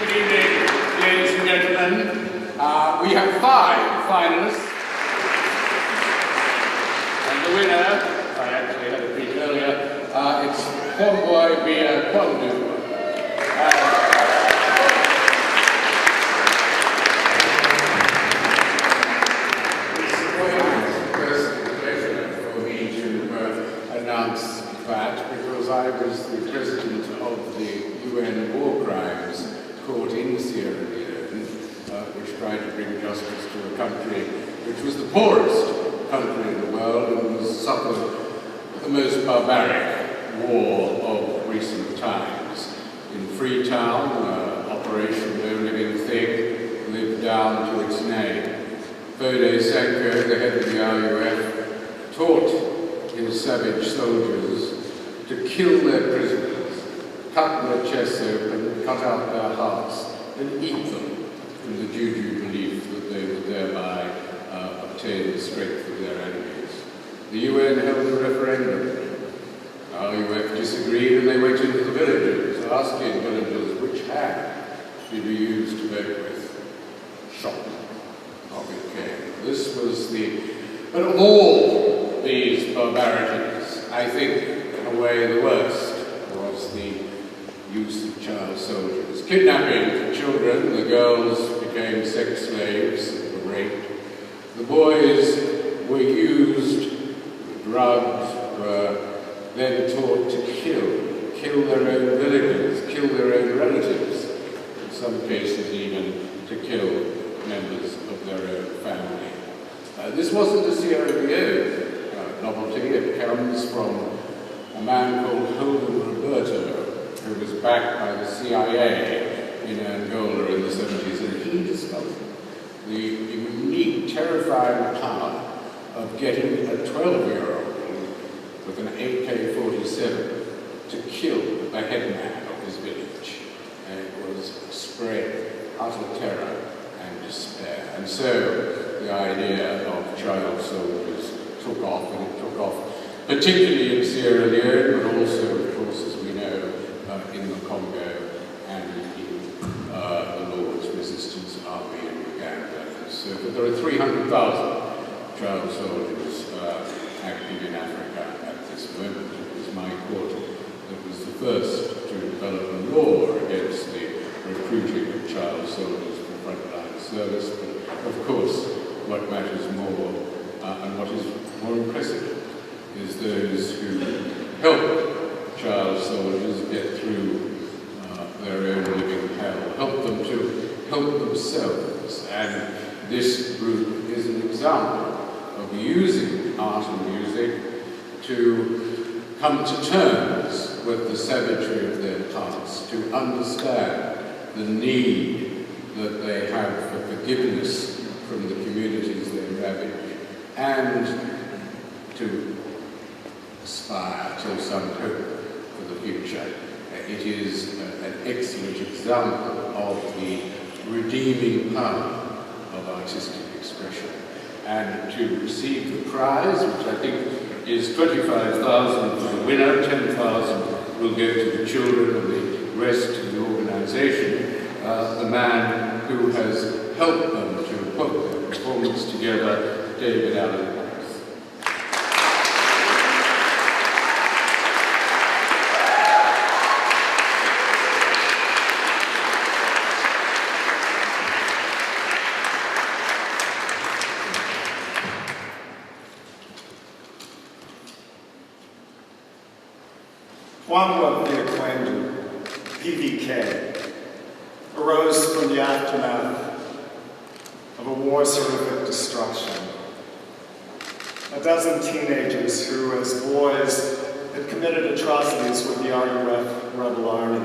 Good evening, ladies and gentlemen. We have 5 finalists. And the winner, I actually had a peek earlier, it's Homeboy Via Kondu. Announce that because I was the president of the UN War Crimes Court in Sierra Leone, which tried to bring justice to a country which was the poorest country in the world and has suffered the most barbaric war of recent times. In Freetown, Operation No Living Thing lived down to its name. Bode Sanko, the head of the RUF, taught his savage soldiers to kill their prisoners, cut their chests open, cut out their hearts, and eat them in the juju belief that they would thereby obtain the strength of their enemies. The UN held a referendum. RUF disagreed and they went into the villages, asking villagers which hand did you use to vote with. Shot. Off it came. This was but of all these barbarities, I think, in a way, the worst was the use of child soldiers. Kidnapping children, the girls became sex slaves, were raped. The boys were used, drugged, were then taught to kill their own villagers, kill their own relatives, in some cases even to kill members of their own family. This wasn't a Sierra Leone novelty. It comes from a man called Holden Roberto, who was backed by the CIA in Angola in the 70s, and he discovered the unique, terrifying power of getting a 12-year-old with an AK-47 to kill the headman of his village. And it was spread utter terror and despair. And so the idea of child soldiers took off, and it took off particularly in Sierra Leone, but also, of course, as we know, in the Congo and in the Lord's Resistance Army in Uganda. And so, but there are 300,000 child soldiers active in Africa at this moment. It was my court that was the first to develop a law against the recruiting of child soldiers for frontline service. But of course, what matters more and what is more impressive is those who help child soldiers get through their own living hell, help them to help themselves. And this group is an example of using art and music to come to terms with the savagery of their past, to understand the need that they have for forgiveness from the communities they ravage, and to aspire to some hope for the future. It is an excellent example of the redeeming power of artistic expression. And to receive the prize, which I think is 25,000 for the winner, 10,000 will go to the children and the rest to the organisation, the man who has helped them to put the performance together, David Allen. One of the acclaimed PVK arose from the aftermath of a war's horrific destruction. A dozen teenagers who, as boys, had committed atrocities with the RUF rebel army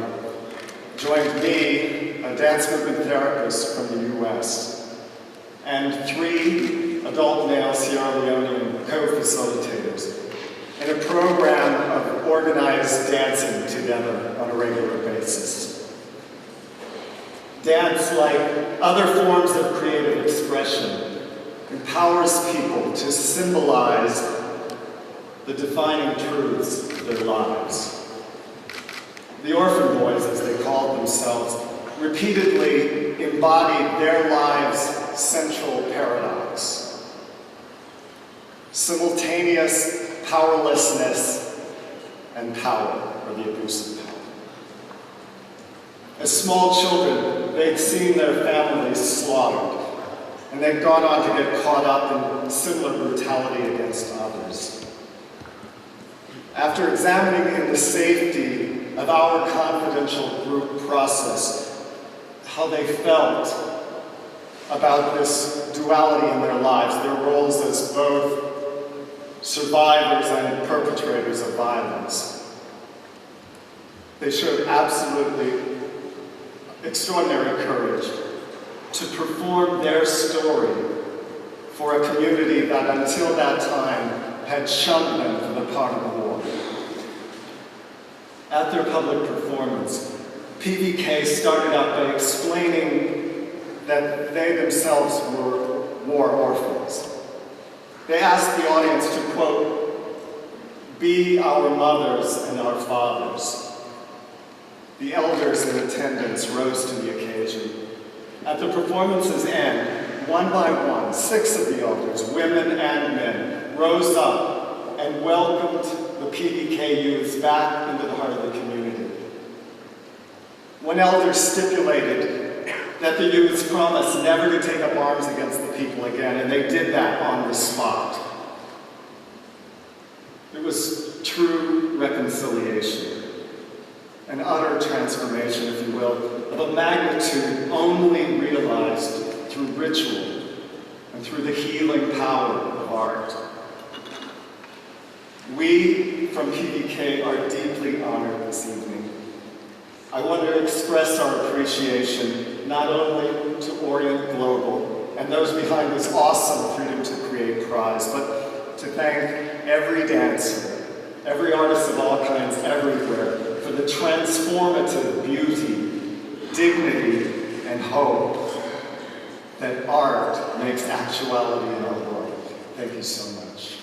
joined me, a dance movement therapist from the US, and 3 adult male Sierra Leonean co-facilitators in a program of organized dancing together on a regular basis. Dance, like other forms of creative expression, empowers people to symbolize the defining truths of their lives. The orphan boys, as they called themselves, repeatedly embodied their lives' central paradox: simultaneous powerlessness and power, or the abuse of power. As small children, they'd seen their families slaughtered, and they'd gone on to get caught up in similar brutality against others. After examining in the safety of our confidential group process how they felt about this duality in their lives, their roles as both survivors and perpetrators of violence, they showed absolutely extraordinary courage to perform their story for a community that until that time had shunned them for the part of the war. At their public performance, PVK started out by explaining that they themselves were war orphans. They asked the audience to, quote, "be our mothers and our fathers." The elders in attendance rose to the occasion. At the performance's end, one by one, 6 of the elders, women and men, rose up and welcomed the PVK youths back into the heart of the community. One elder stipulated that the youths promised never to take up arms against the people again, and they did that on the spot. It was true reconciliation, an utter transformation, if you will, of a magnitude only realized through ritual and through the healing power of art. We from PVK are deeply honored this evening. I want to express our appreciation not only to Orient Global and those behind this awesome Freedom to Create prize, but to thank every dancer, every artist of all kinds everywhere for the transformative beauty, dignity, and hope that art makes actuality in our world. Thank you so much.